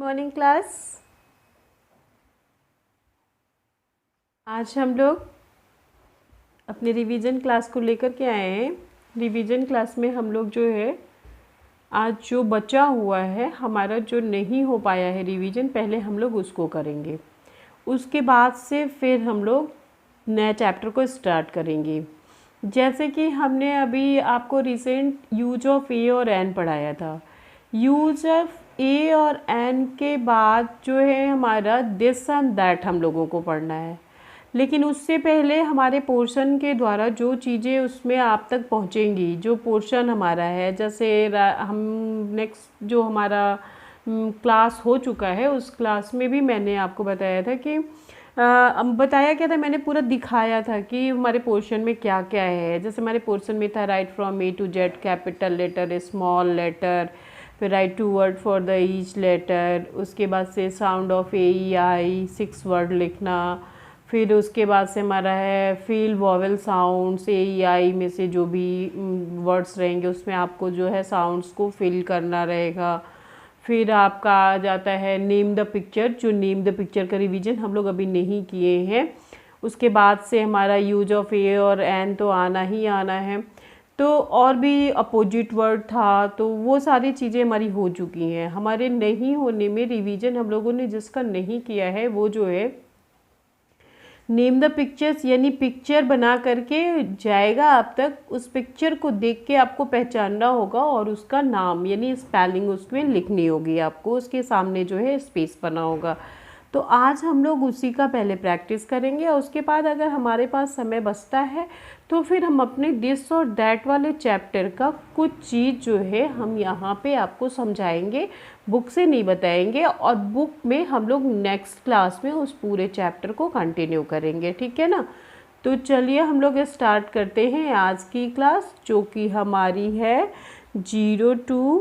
Morning class. आज हम लोग अपने रिवीजन क्लास को लेकर के आए हैं। रिवीजन क्लास में हम लोग जो है आज जो बचा हुआ है हमारा, जो नहीं हो पाया है रिवीजन, पहले हम लोग उसको करेंगे। उसके बाद से फिर हम लोग नया चैप्टर को स्टार्ट करेंगे। जैसे कि हमने अभी आपको रिसेंट यूज ऑफ ए और एन पढ़ाया था। यूज ऑफ ए और एन के बाद जो है हमारा दिस एंड दैट हम लोगों को पढ़ना है। लेकिन उससे पहले हमारे पोर्शन के द्वारा जो चीज़ें उसमें आप तक पहुंचेंगी, जो पोर्शन हमारा है, जैसे हम नेक्स्ट जो हमारा क्लास हो चुका है उस क्लास में भी मैंने आपको बताया था कि बताया क्या था, मैंने पूरा दिखाया था कि हमारे पोर्शन में क्या क्या है। जैसे हमारे पोर्शन में था write from A to Z, capital letter, small letter, फिर write to word for the each letter, उसके बाद से sound of A E I 6 word लिखना। फिर उसके बाद से हमारा है feel vowel sounds, A E I में से जो भी वर्ड्स रहेंगे उसमें आपको जो है साउंड्स को फिल करना रहेगा। फिर आपका आ जाता है नेम द पिक्चर, जो नेम द पिक्चर का रिवीजन हम लोग अभी नहीं किए हैं। उसके बाद से हमारा यूज ऑफ ए और एन तो आना ही आना है। तो और भी अपोजिट वर्ड था, तो वो सारी चीज़ें हमारी हो चुकी हैं। हमारे नहीं होने में रिवीजन हम लोगों ने जिसका नहीं किया है वो जो है नेम द पिक्चर्स, यानी पिक्चर बना करके जाएगा आप तक, उस पिक्चर को देख के आपको पहचानना होगा और उसका नाम यानी स्पेलिंग उसमें लिखनी होगी आपको, उसके सामने जो है स्पेस बना होगा। तो आज हम लोग उसी का पहले प्रैक्टिस करेंगे और उसके बाद अगर हमारे पास समय बचता है तो फिर हम अपने दिस और दैट वाले चैप्टर का कुछ चीज़ जो है हम यहाँ पे आपको समझाएंगे, बुक से नहीं बताएंगे, और बुक में हम लोग नेक्स्ट क्लास में उस पूरे चैप्टर को कंटिन्यू करेंगे, ठीक है ना। तो चलिए हम लोग स्टार्ट करते हैं आज की क्लास, जो कि हमारी है 0 to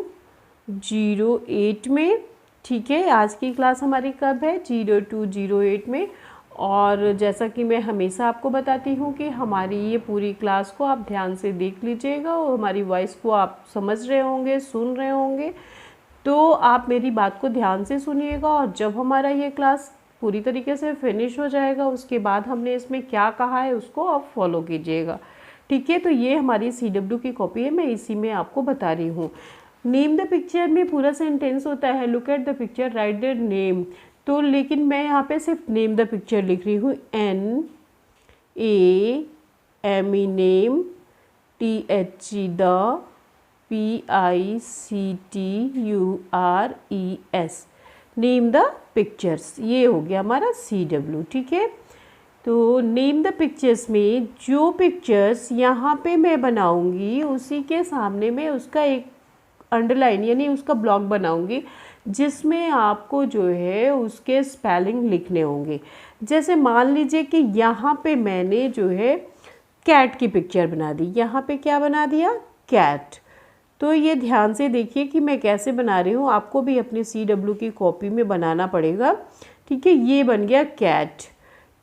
08 में। ठीक है, आज की क्लास हमारी कब है? 0 to 08 में। और जैसा कि मैं हमेशा आपको बताती हूँ कि हमारी ये पूरी क्लास को आप ध्यान से देख लीजिएगा और हमारी वॉइस को आप समझ रहे होंगे, सुन रहे होंगे। तो आप मेरी बात को ध्यान से सुनिएगा और जब हमारा ये क्लास पूरी तरीके से फिनिश हो जाएगा उसके बाद हमने इसमें क्या कहा है उसको आप फॉलो कीजिएगा, ठीक है। तो ये हमारी CW की कॉपी है, मैं इसी में आपको बता रही हूँ। नेम द पिक्चर में पूरा सेंटेंस होता है look at the picture right the name, तो लेकिन मैं यहाँ पे सिर्फ नेम द पिक्चर लिख रही हूँ। NAME name, THE the, PICTURES name the pictures, ये हो गया हमारा CW, ठीक है। तो नेम द पिक्चर्स में जो पिक्चर्स यहाँ पे मैं बनाऊँगी उसी के सामने मैं उसका एक अंडरलाइन यानी उसका ब्लॉक बनाऊंगी जिसमें आपको जो है उसके स्पेलिंग लिखने होंगे। जैसे मान लीजिए कि यहाँ पे मैंने जो है कैट की पिक्चर बना दी, यहाँ पे क्या बना दिया? कैट। तो ये ध्यान से देखिए कि मैं कैसे बना रही हूँ, आपको भी अपने CW की कॉपी में बनाना पड़ेगा, ठीक है। ये बन गया कैट,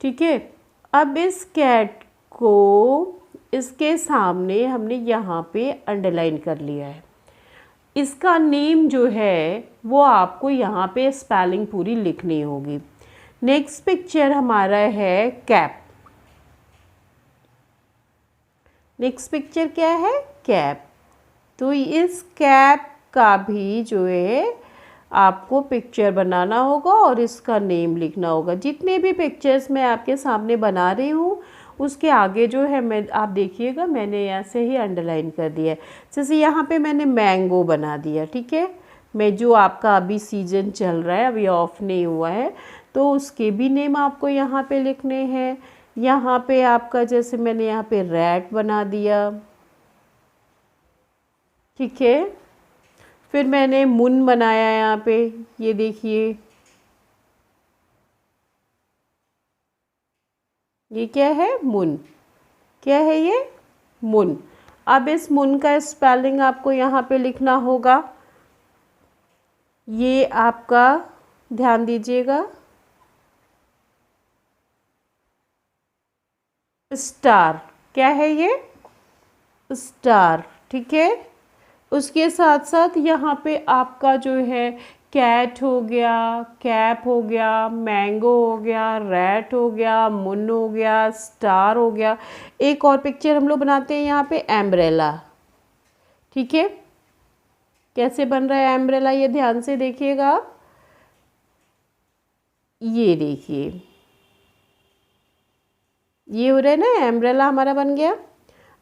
ठीक है। अब इस कैट को इसके सामने हमने यहाँ पे अंडरलाइन कर लिया है। इसका नेम जो है वो आपको यहाँ पे स्पेलिंग पूरी लिखनी होगी। नेक्स्ट पिक्चर हमारा है कैप। नेक्स्ट पिक्चर क्या है? कैप। तो इस कैप का भी जो है आपको पिक्चर बनाना होगा और इसका नेम लिखना होगा। जितने भी पिक्चर्स मैं आपके सामने बना रही हूँ उसके आगे जो है मैं आप देखिएगा मैंने ऐसे ही अंडरलाइन कर दिया है। जैसे यहाँ पे मैंने मैंगो बना दिया, ठीक है। मैं जो आपका अभी सीजन चल रहा है, अभी ऑफ नहीं हुआ है, तो उसके भी नेम आपको यहाँ पे लिखने हैं। यहाँ पे आपका जैसे मैंने यहाँ पे रैट बना दिया, ठीक है। फिर मैंने मून बनाया यहाँ पे, ये देखिए ये क्या है? मून। क्या है ये? मून। अब इस मून का स्पेलिंग आपको यहाँ पे लिखना होगा, ये आपका ध्यान दीजिएगा, स्टार। क्या है ये? स्टार, ठीक है। उसके साथ साथ यहाँ पे आपका जो है कैट हो गया, कैप हो गया, मैंगो हो गया, रैट हो गया, मुन हो गया, स्टार हो गया। एक और पिक्चर हम लोग बनाते हैं यहाँ पे, एम्ब्रेला। ठीक है, कैसे बन रहा है एम्ब्रेला ये ध्यान से देखिएगा। ये देखिए, ये हो रहा है ना, एम्ब्रेला हमारा बन गया।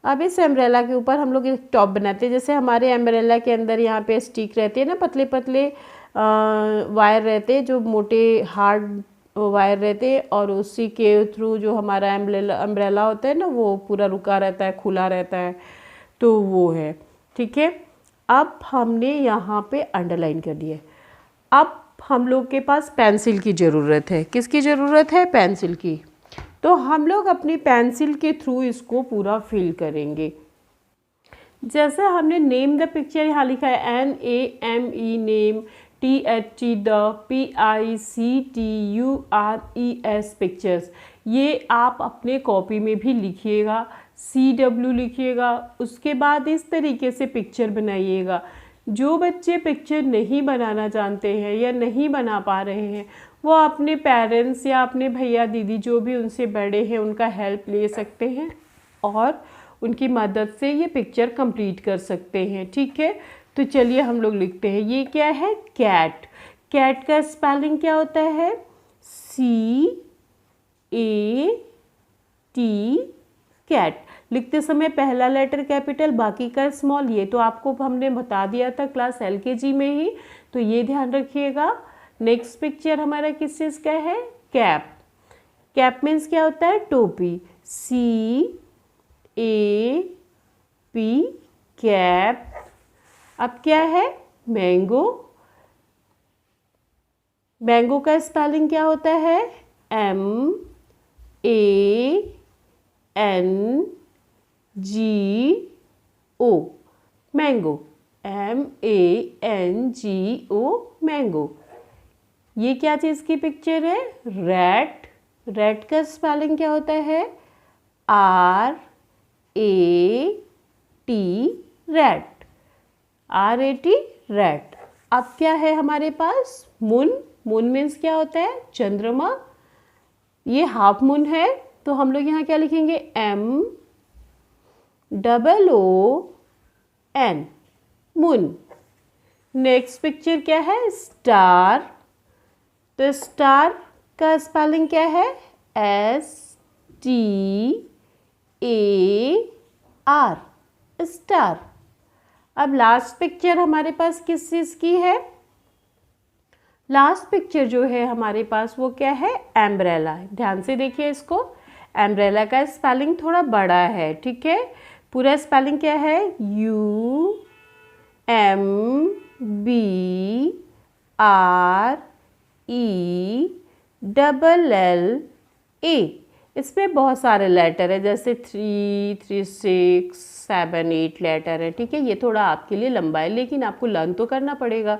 अब इस एम्ब्रेला के ऊपर हम लोग एक टॉप बनाते हैं। जैसे हमारे एम्ब्रेला के अंदर यहाँ पे स्टिक रहते हैं ना, पतले पतले वायर रहते हैं, जो मोटे हार्ड वायर रहते हैं, और उसी के थ्रू जो हमारा एम्ब्रेला होता है ना, वो पूरा रुका रहता है, खुला रहता है, तो वो है। ठीक है, अब हमने यहाँ पे अंडरलाइन कर दिया। अब हम लोग के पास पेंसिल की ज़रूरत है। किसकी ज़रूरत है? पेंसिल की। तो हम लोग अपनी पेंसिल के थ्रू इसको पूरा फिल करेंगे। जैसे हमने नेम द पिक्चर यहाँ लिखा है, NAME name, THT the, PICTURES pictures. ये आप अपने कॉपी में भी लिखिएगा, CW लिखिएगा। उसके बाद इस तरीके से पिक्चर बनाइएगा। जो बच्चे पिक्चर नहीं बनाना जानते हैं या नहीं बना पा रहे हैं, वो अपने पेरेंट्स या अपने भैया दीदी जो भी उनसे बड़े हैं उनका हेल्प ले सकते हैं और उनकी मदद से ये पिक्चर कंप्लीट कर सकते हैं। ठीक है, तो चलिए हम लोग लिखते हैं। ये क्या है? कैट। कैट का स्पेलिंग क्या होता है? CAT, cat. लिखते समय पहला लेटर कैपिटल, बाकी का स्मॉल। ये तो आपको हमने बता दिया था क्लास LKG में ही, तो ये ध्यान रखिएगा। नेक्स्ट पिक्चर हमारा किस चीज़ का है? कैप। कैप मीन्स क्या होता है? टोपी। CAP, cap. अब क्या है? मैंगो। मैंगो का स्पेलिंग क्या होता है? MANGO, mango. MANGO, mango. ये क्या चीज़ की पिक्चर है? रैट। रैट का स्पेलिंग क्या होता है? RAT, rat. RAT, rat. अब क्या है हमारे पास? मून। मून मीन्स क्या होता है? चंद्रमा। ये हाफ मून है, तो हम लोग यहाँ क्या लिखेंगे? MOON, moon. नेक्स्ट पिक्चर क्या है? स्टार। तो स्टार का स्पेलिंग क्या है? STAR, star. अब लास्ट पिक्चर हमारे पास किस चीज़ की है? लास्ट पिक्चर जो है हमारे पास वो क्या है? एम्ब्रेला। ध्यान से देखिए इसको। एम्ब्रेला का स्पेलिंग थोड़ा बड़ा है, ठीक है। पूरा स्पेलिंग क्या है? UMBRELLA। इसमें बहुत सारे लेटर है, जैसे 3, 6, 7, 8 लेटर है, ठीक है। ये थोड़ा आपके लिए लंबा है, लेकिन आपको लर्न तो करना पड़ेगा।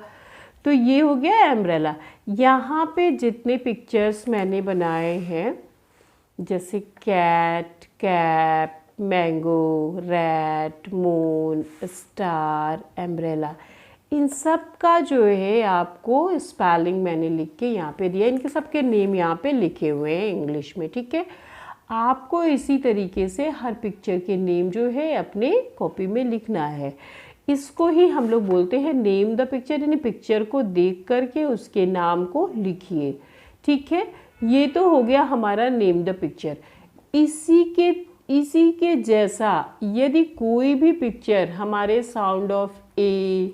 तो ये हो गया एम्ब्रेला। यहाँ पे जितने पिक्चर्स मैंने बनाए हैं, जैसे cat, cap, mango, rat, moon, star, umbrella, इन सब का जो है आपको स्पेलिंग मैंने लिख के यहाँ पे दिया। इनके सबके नेम यहाँ पे लिखे हुए हैं इंग्लिश में, ठीक है। आपको इसी तरीके से हर पिक्चर के नेम जो है अपने कॉपी में लिखना है। इसको ही हम लोग बोलते हैं नेम द पिक्चर, यानी पिक्चर को देख करके उसके नाम को लिखिए, ठीक है। ये तो हो गया हमारा नेम द पिक्चर। इसी के जैसा यदि कोई भी पिक्चर हमारे साउंड ऑफ AEIOU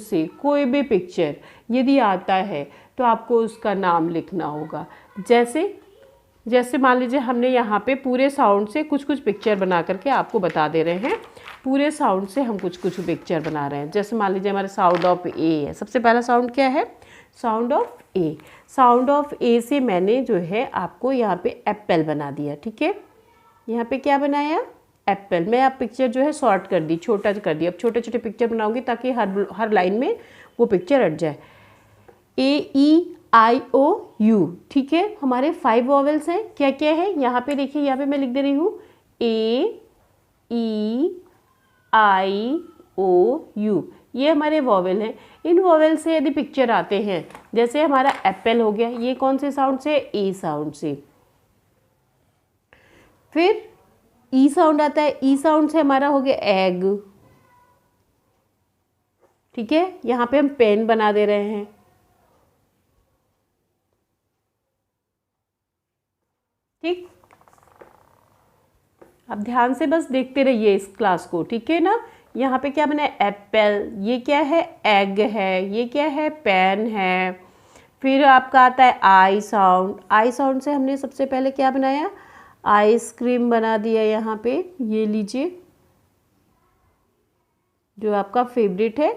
से कोई भी पिक्चर यदि आता है तो आपको उसका नाम लिखना होगा। जैसे मान लीजिए हमने यहाँ पे पूरे साउंड से कुछ कुछ पिक्चर बना करके आपको बता दे रहे हैं। पूरे साउंड से हम कुछ कुछ पिक्चर बना रहे हैं। जैसे मान लीजिए हमारा साउंड ऑफ ए है। सबसे पहला साउंड क्या है? Sound of A. Sound of A से मैंने जो है आपको यहाँ पे एप्पल बना दिया, ठीक है। यहाँ पे क्या बनाया? एप्पल। मैं आप पिक्चर जो है शॉर्ट कर दी, छोटा कर दिया। अब छोटे छोटे पिक्चर बनाऊंगी ताकि हर लाइन में वो पिक्चर अट जाए। AEIOU, ठीक है। हमारे 5 वॉवेल्स हैं। क्या क्या है यहाँ पे देखिए, यहाँ पे मैं लिख दे रही हूँ AEIOU। ये हमारे वॉवेल हैं। इन वॉवेल से यदि पिक्चर आते हैं, जैसे हमारा एप्पल हो गया, ये कौन से साउंड से? ए साउंड से। फिर ई साउंड आता है, ई साउंड से हमारा हो गया एग। ठीक है, यहाँ पे हम पेन बना दे रहे हैं। ठीक, आप ध्यान से बस देखते रहिए इस क्लास को, ठीक है ना। यहाँ पे क्या बना है? एप्पल। ये क्या है? एग है। ये क्या है? पेन है। फिर आपका आता है आई साउंड। आई साउंड से हमने सबसे पहले क्या बनाया? आइसक्रीम बना दिया यहाँ पे, ये लीजिए, जो आपका फेवरेट है।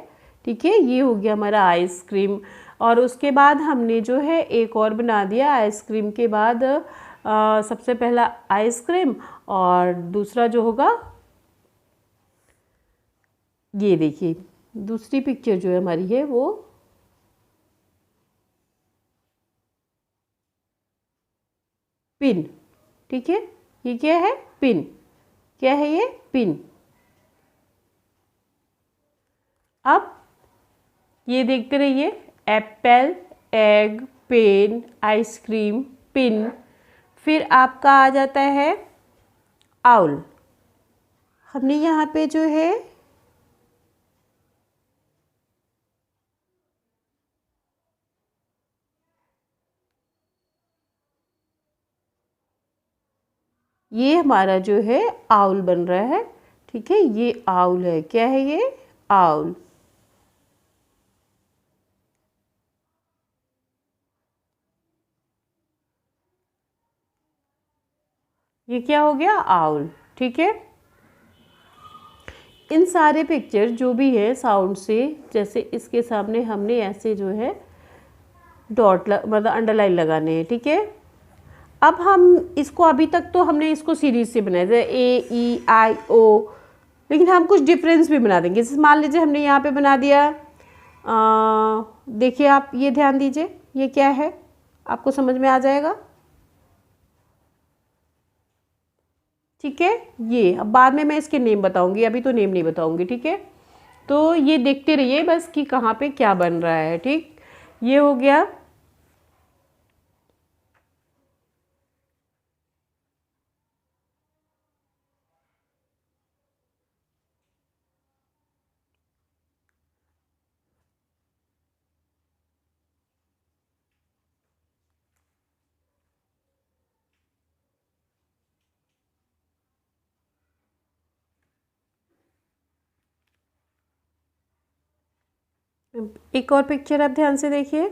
ठीक है, ये हो गया हमारा आइसक्रीम। और उसके बाद हमने जो है एक और बना दिया आइसक्रीम के बाद, सबसे पहला आइसक्रीम और दूसरा जो होगा, ये देखिए दूसरी पिक्चर जो है हमारी है वो पिन। ठीक है, ये क्या है? पिन। क्या है ये? पिन। अब ये देखते रहिए, apple, egg, pen, ice cream, pin. फिर आपका आ जाता है आउल। हमने यहाँ पे जो है ये हमारा जो है आउल बन रहा है। ठीक है, ये आउल है। क्या है ये? आउल। ये क्या हो गया? आउल। ठीक है, इन सारे पिक्चर जो भी है साउंड से, जैसे इसके सामने हमने ऐसे जो है डॉट मतलब अंडरलाइन लगाने हैं। ठीक है, अब हम इसको, अभी तक तो हमने इसको सीरीज से बनाया जैसे ए ई आई ओ, लेकिन हम कुछ डिफरेंस भी बना देंगे। जैसे मान लीजिए हमने यहाँ पे बना दिया, देखिए आप ये ध्यान दीजिए, ये क्या है? आपको समझ में आ जाएगा। ठीक है, ये अब बाद में मैं इसके नेम बताऊंगी, अभी तो नेम नहीं बताऊंगी। ठीक है, तो ये देखते रहिए बस कि कहाँ पे क्या बन रहा है। ठीक, ये हो गया। एक और पिक्चर आप ध्यान से देखिए,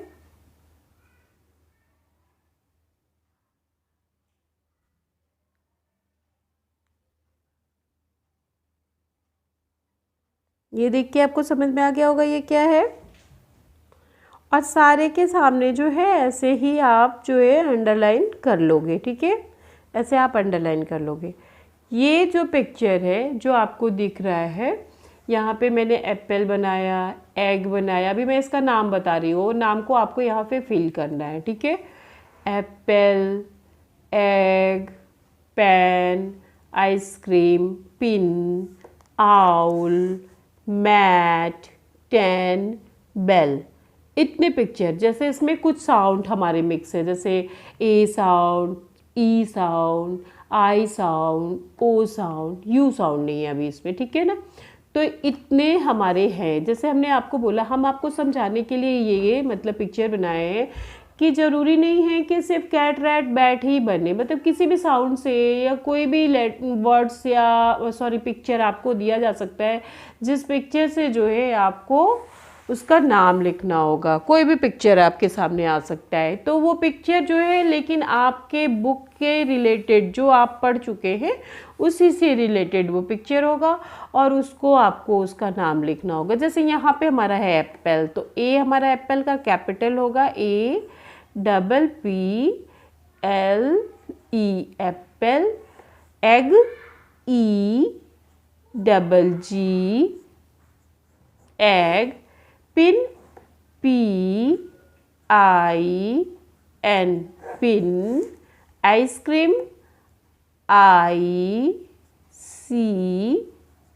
ये देख के आपको समझ में आ गया होगा ये क्या है। और सारे के सामने जो है ऐसे ही आप जो है अंडरलाइन कर लोगे। ठीक है, ऐसे आप अंडरलाइन कर लोगे। ये जो पिक्चर है जो आपको दिख रहा है, यहाँ पे मैंने एप्पल बनाया, एग बनाया। अभी मैं इसका नाम बता रही हूँ, नाम को आपको यहाँ पे फिल करना है। ठीक है, apple, egg, pen, ice cream, pin, owl, mat, ten, bell. इतने पिक्चर, जैसे इसमें कुछ साउंड हमारे मिक्स है, जैसे A sound, E sound, I sound, O sound, U sound नहीं है अभी इसमें। ठीक है ना, तो इतने हमारे हैं। जैसे हमने आपको बोला, हम आपको समझाने के लिए ये मतलब पिक्चर बनाए हैं कि ज़रूरी नहीं है कि सिर्फ कैट रैट बैट ही बने, मतलब किसी भी साउंड से या कोई भी वर्ड्स या सॉरी पिक्चर आपको दिया जा सकता है, जिस पिक्चर से जो है आपको उसका नाम लिखना होगा। कोई भी पिक्चर आपके सामने आ सकता है, तो वो पिक्चर जो है लेकिन आपके बुक के रिलेटेड जो आप पढ़ चुके हैं उसी से रिलेटेड वो पिक्चर होगा और उसको आपको उसका नाम लिखना होगा। जैसे यहाँ पे हमारा है एप्पल, तो ए हमारा एप्पल का कैपिटल होगा A double P L E, apple. Egg, E double G, egg. Pin, P I N, pin. Ice cream, I C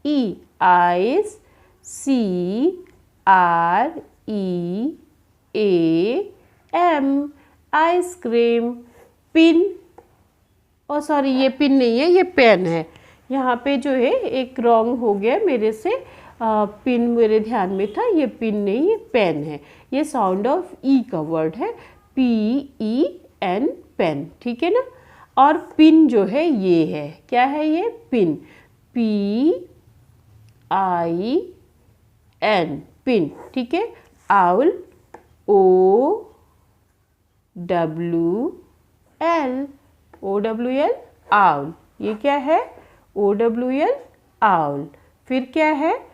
E, ice, C REAM, ice cream. Pin, और सॉरी ये पिन नहीं है, ये पेन है। यहाँ पे जो है एक रॉन्ग हो गया मेरे से, पिन मेरे ध्यान में था, ये पिन नहीं, ये पेन है। ये साउंड ऑफ ई का वर्ड है, PEN, पेन, ठीक है ना। और पिन जो है ये है, क्या है ये, पिन, PIN, पिन, ठीक है। आउल, OWL, आउल, ये क्या है, OWL, आउल। फिर क्या है,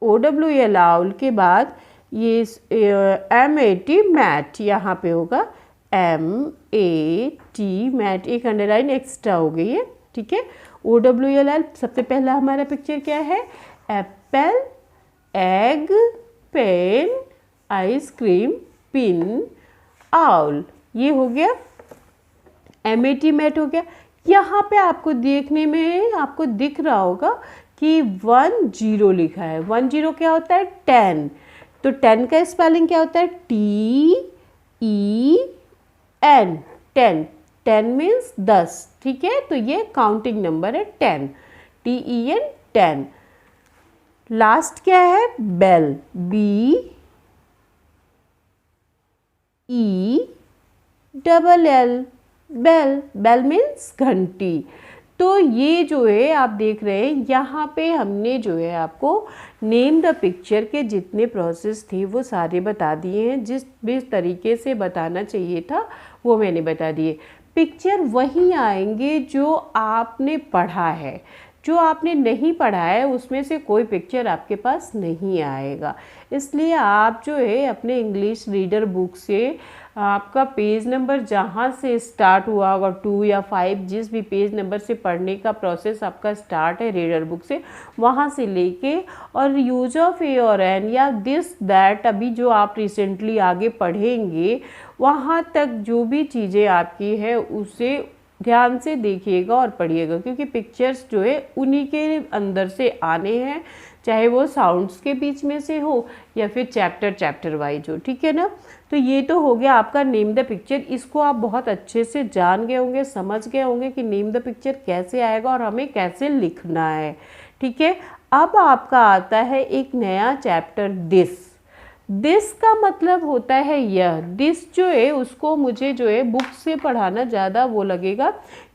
OWL आउल के बाद ये MAT, मैट, यहाँ पे होगा MAT, मैट, एक अंडरलाइन एक्स्ट्रा हो गई है, ठीक है। OWL, सबसे पहला हमारा पिक्चर क्या है, apple, egg, pen, ice cream, pin, owl, ये हो गया। MAT, मैट हो गया। यहाँ पे आपको देखने में आपको दिख रहा होगा कि 10 लिखा है। 10 क्या होता है, 10। तो 10 का स्पेलिंग क्या होता है, TEN, 10। 10 मीन्स 10, ठीक है। तो ये काउंटिंग नंबर है 10, TEN, 10। लास्ट क्या है, bell, BELL, bell, bell means घंटी। तो ये जो है आप देख रहे हैं, यहाँ पे हमने जो है आपको नेम द पिक्चर के जितने प्रोसेस थे वो सारे बता दिए हैं। जिस भी तरीके से बताना चाहिए था वो मैंने बता दिए। पिक्चर वही आएंगे जो आपने पढ़ा है, जो आपने नहीं पढ़ा है उसमें से कोई पिक्चर आपके पास नहीं आएगा। इसलिए आप जो है अपने इंग्लिश रीडर बुक से आपका पेज नंबर जहाँ से स्टार्ट हुआ होगा, 2 या 5, जिस भी पेज नंबर से पढ़ने का प्रोसेस आपका स्टार्ट है रीडर बुक से, वहाँ से लेके और यूज ऑफ ए और एन या दिस दैट, अभी जो आप रिसेंटली आगे पढ़ेंगे वहाँ तक जो भी चीज़ें आपकी है उसे ध्यान से देखिएगा और पढ़िएगा, क्योंकि पिक्चर्स जो है उन्हीं के अंदर से आने हैं, चाहे वो साउंड्स के बीच में से हो या फिर चैप्टर वाइज हो, ठीक है ना। तो ये तो हो गया आपका नेम द पिक्चर। इसको आप बहुत अच्छे से जान गए होंगे, समझ गए होंगे कि नेम द पिक्चर कैसे आएगा और हमें कैसे लिखना है, ठीक है। अब आपका आता है एक नया चैप्टर, दिस का मतलब होता है यह। दिस जो है उसको मुझे जो है बुक से पढ़ाना ज़्यादा वो लगेगा,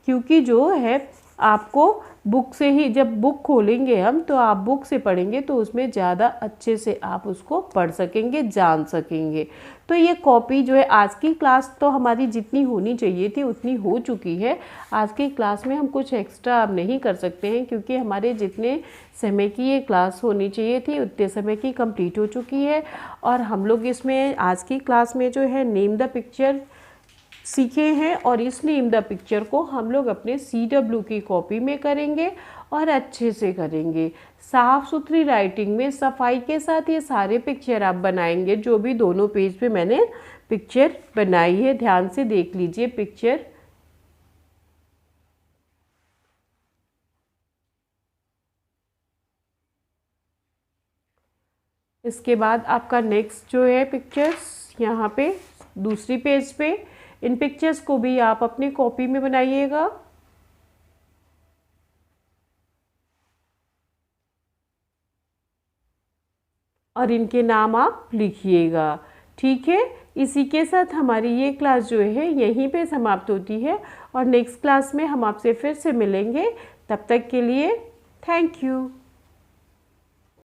क्योंकि जो है आपको बुक से ही, जब बुक खोलेंगे हम तो आप बुक से पढ़ेंगे तो उसमें ज़्यादा अच्छे से आप उसको पढ़ सकेंगे, जान सकेंगे। तो ये कॉपी जो है, आज की क्लास तो हमारी जितनी होनी चाहिए थी उतनी हो चुकी है। आज की क्लास में हम कुछ एक्स्ट्रा अब नहीं कर सकते हैं, क्योंकि हमारे जितने समय की ये क्लास होनी चाहिए थी उतने समय की कंप्लीट हो चुकी है। और हम लोग इसमें आज की क्लास में जो है नेम द पिक्चर सीखे हैं, और इस नेम द पिक्चर को हम लोग अपने CW की कॉपी में करेंगे और अच्छे से करेंगे, साफ़ सुथरी राइटिंग में सफाई के साथ ये सारे पिक्चर आप बनाएंगे। जो भी दोनों पेज पे मैंने पिक्चर बनाई है, ध्यान से देख लीजिए पिक्चर। इसके बाद आपका नेक्स्ट जो है पिक्चर्स यहाँ पे दूसरी पेज पे, इन पिक्चर्स को भी आप अपनी कॉपी में बनाइएगा। और इनके नाम आप लिखिएगा, ठीक है। इसी के साथ हमारी ये क्लास जो है यहीं पे समाप्त होती है, और नेक्स्ट क्लास में हम आपसे फिर से मिलेंगे। तब तक के लिए थैंक यू।